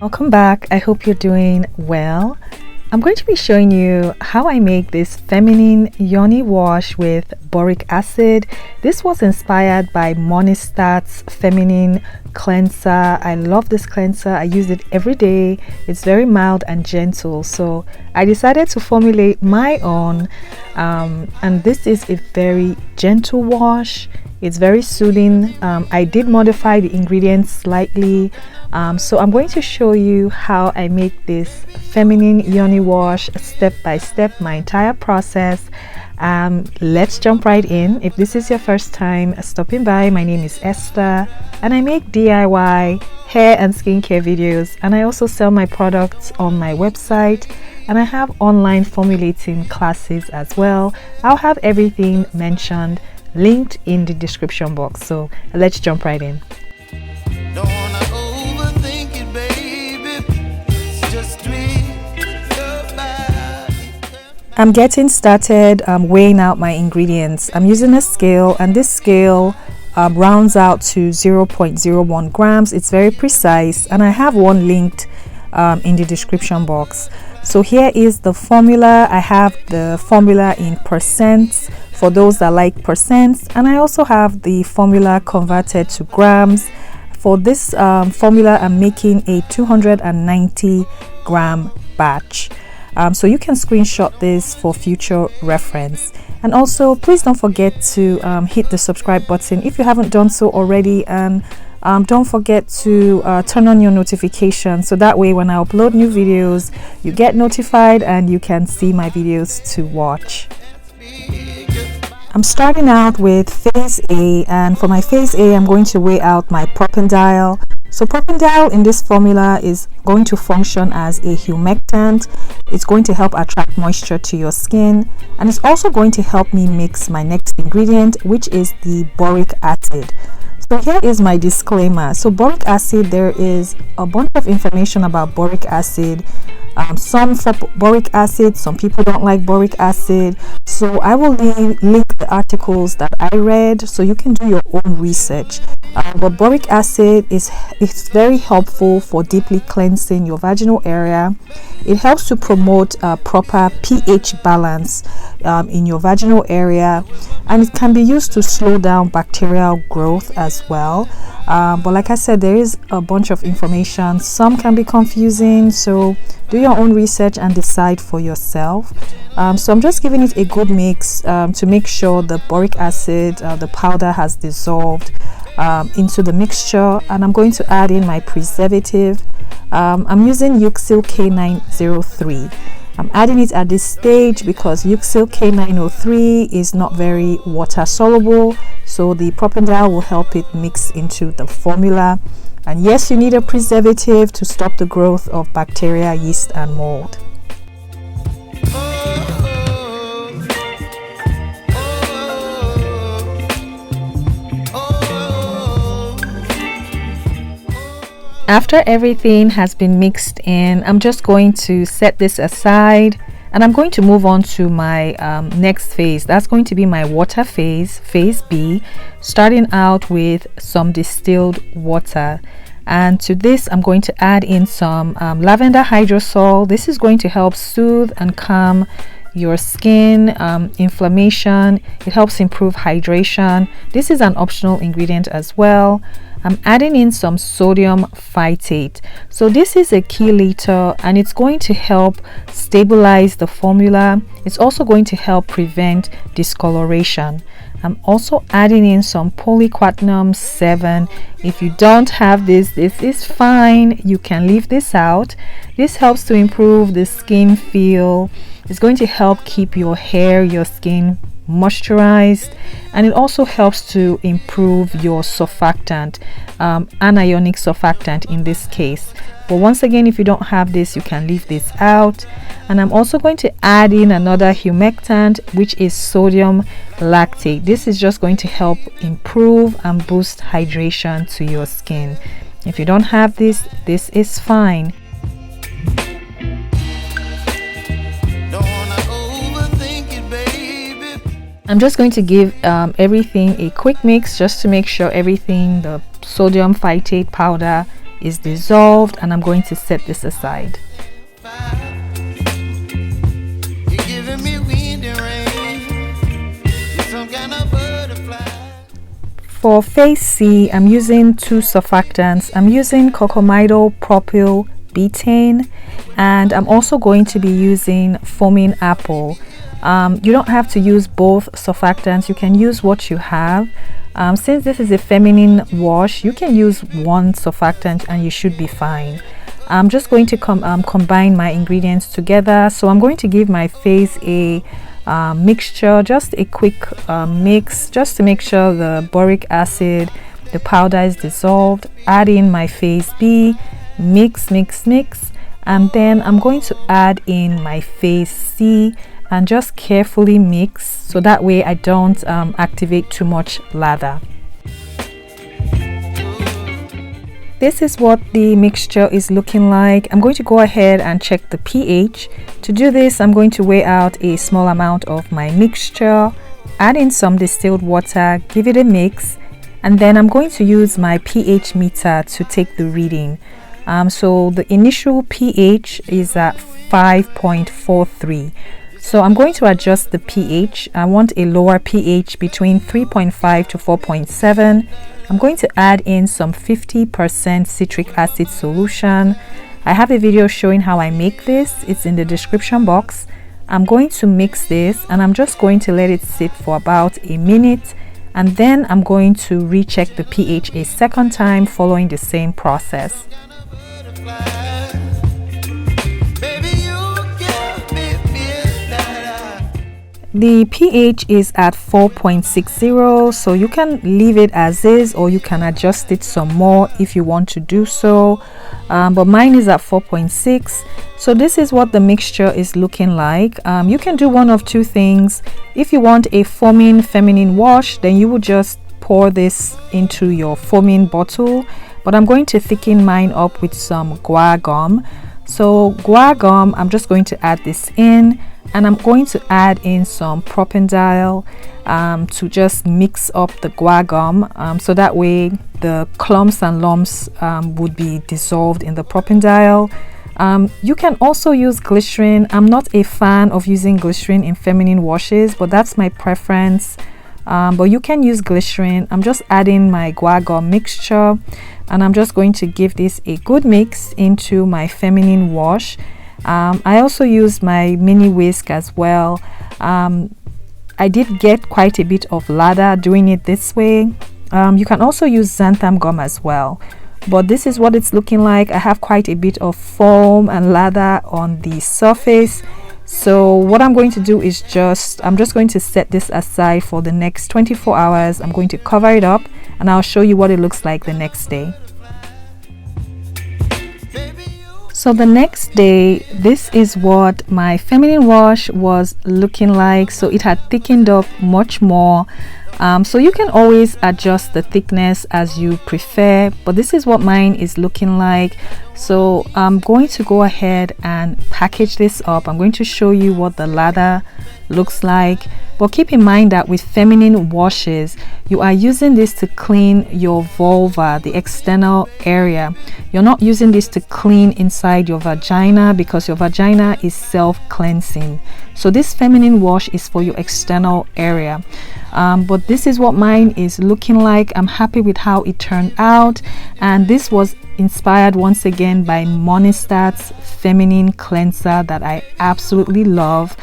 Welcome back. I hope you're doing well. I'm going to be showing you how I make this feminine Yoni wash with boric acid. This was inspired by Monistat's feminine cleanser. I love this cleanser. I use it every day. It's very mild and gentle. So I decided to formulate my own. And this is a very gentle wash. It's very soothing. I did modify the ingredients slightly. So I'm going to show you how I make this feminine Yoni wash step by step, my entire process. Let's jump right in. If this is your first time stopping by, my name is Esther and I make DIY hair and skincare videos, and I also sell my products on my website, and I have online formulating classes as well. I'll have everything mentioned linked in the description box. So let's jump right in. I'm getting started weighing out my ingredients. I'm using a scale, and this scale rounds out to 0.01 grams. It's very precise, and I have one linked in the description box. So here is the formula. I have the formula in percents for those that like percents, and I also have the formula converted to grams. For this formula, I'm making a 290 gram batch. So you can screenshot this for future reference. And also, please don't forget to hit the subscribe button if you haven't done so already, and don't forget to turn on your notifications, so that way when I upload new videos you get notified and you can see my videos to watch. I'm starting out with phase A, and for my phase A I'm going to weigh out my propendile. So propendile in this formula is going to function as a humectant. It's going to help attract moisture to your skin, and it's also going to help me mix my next ingredient, which is the boric acid. So here is my disclaimer. So boric acid, there is a bunch of information about boric acid. Some for boric acid, some people don't like boric acid. So I will link the articles that I read so you can do your own research. But boric acid is very helpful for deeply cleansing your vaginal area. It helps to promote proper pH balance in your vaginal area, and it can be used to slow down bacterial growth as well. But like I said, there is a bunch of information. Some can be confusing, so do your own research and decide for yourself. So I'm just giving it a good mix to make sure the boric acid, the powder, has dissolved into the mixture, and I'm going to add in my preservative. I'm using Euxil K903. I'm adding it at this stage because Euxil K903 is not very water soluble, so the propendile will help it mix into the formula. And yes, you need a preservative to stop the growth of bacteria, yeast and mold. After everything has been mixed in, I'm just going to set this aside, and I'm going to move on to my next phase. That's going to be my water phase, phase B, starting out with some distilled water. And to this I'm going to add in some lavender hydrosol. This is going to help soothe and calm your skin, inflammation. It helps improve hydration. This is an optional ingredient as well. I'm adding in some sodium phytate. So this is a chelator, and it's going to help stabilize the formula. It's also going to help prevent discoloration. I'm also adding in some polyquatinum 7. If you don't have this is fine. You can leave this out. This helps to improve the skin feel. It's going to help keep your hair, your skin moisturized, and it also helps to improve your surfactant, anionic surfactant in this case. But once again, if you don't have this, you can leave this out. And I'm also going to add in another humectant, which is sodium lactate. This is just going to help improve and boost hydration to your skin. If you don't have this is fine. I'm just going to give everything a quick mix just to make sure everything, the sodium phytate powder, is dissolved, and I'm going to set this aside. For phase C, I'm using two surfactants. I'm using cocamidol propyl betaine, and I'm also going to be using foaming apple. You don't have to use both surfactants. You can use what you have. Since this is a feminine wash, you can use one surfactant and you should be fine. I'm just going to combine my ingredients together. So I'm going to give my face a mixture, just a quick mix, just to make sure the boric acid, the powder is dissolved. Add in my phase B, mix, and then I'm going to add in my phase C and just carefully mix, so that way I don't activate too much lather. This is what the mixture is looking like. I'm going to go ahead and check the pH. To do this, I'm going to weigh out a small amount of my mixture, add in some distilled water, give it a mix, and then I'm going to use my pH meter to take the reading. So the initial pH is at 5.43. So I'm going to adjust the pH. I want a lower pH between 3.5 to 4.7. I'm going to add in some 50% citric acid solution. I have a video showing how I make this. It's in the description box. I'm going to mix this and I'm just going to let it sit for about a minute, and then I'm going to recheck the pH a second time following the same process. The pH is at 4.60, so you can leave it as is or you can adjust it some more if you want to do so, but mine is at 4.6. So this is what the mixture is looking like. You can do one of two things. If you want a foaming feminine wash, then you would just pour this into your foaming bottle, but I'm going to thicken mine up with some guar gum. So guar gum, I'm just going to add this in, and I'm going to add in some propanediol to just mix up the guar gum, so that way the clumps and lumps would be dissolved in the propanediol. You can also use glycerin. I'm not a fan of using glycerin in feminine washes, but that's my preference. But you can use glycerin. I'm just adding my guar gum mixture, and I'm just going to give this a good mix into my feminine wash. I also use my mini whisk as well. I did get quite a bit of lather doing it this way. You can also use xanthan gum as well, but this is what it's looking like. I have quite a bit of foam and lather on the surface. So what I'm going to do is I'm just going to set this aside for the next 24 hours. I'm going to cover it up and I'll show you what it looks like the next day. So the next day, this is what my feminine wash was looking like. So it had thickened up much more. So you can always adjust the thickness as you prefer, but this is what mine is looking like. So I'm going to go ahead and package this up. I'm going to show you what the lather looks like, but keep in mind that with feminine washes, you are using this to clean your vulva, the external area. You're not using this to clean inside your vagina, because your vagina is self-cleansing. So this feminine wash is for your external area. But this is what mine is looking like. I'm happy with how it turned out, and this was inspired once again by Monistat's feminine cleanser that I absolutely love.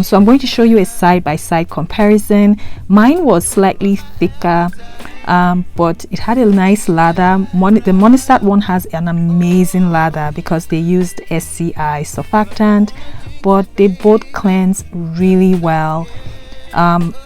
So I'm going to show you a side-by-side comparison. Mine was slightly thicker, but it had a nice lather. The Monistat one has an amazing lather because they used SCI surfactant, but they both cleanse really well.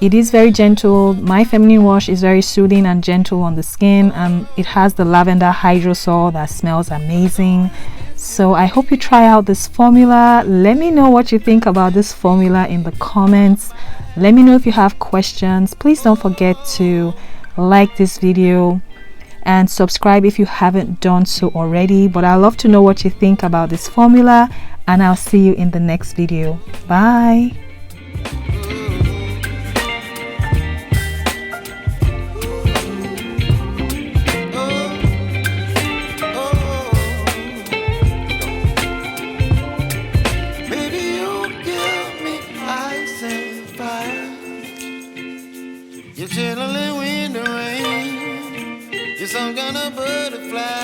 It is very gentle. My feminine wash is very soothing and gentle on the skin, and it has the lavender hydrosol that smells amazing. So I hope you try out this formula. Let me know what you think about this formula in the comments. Let me know if you have questions. Please don't forget to like this video and subscribe if you haven't done so already. But I'd love to know what you think about this formula, and I'll see you in the next video. Bye. Oh, You're chilling in the rain. You're some kind of butterfly.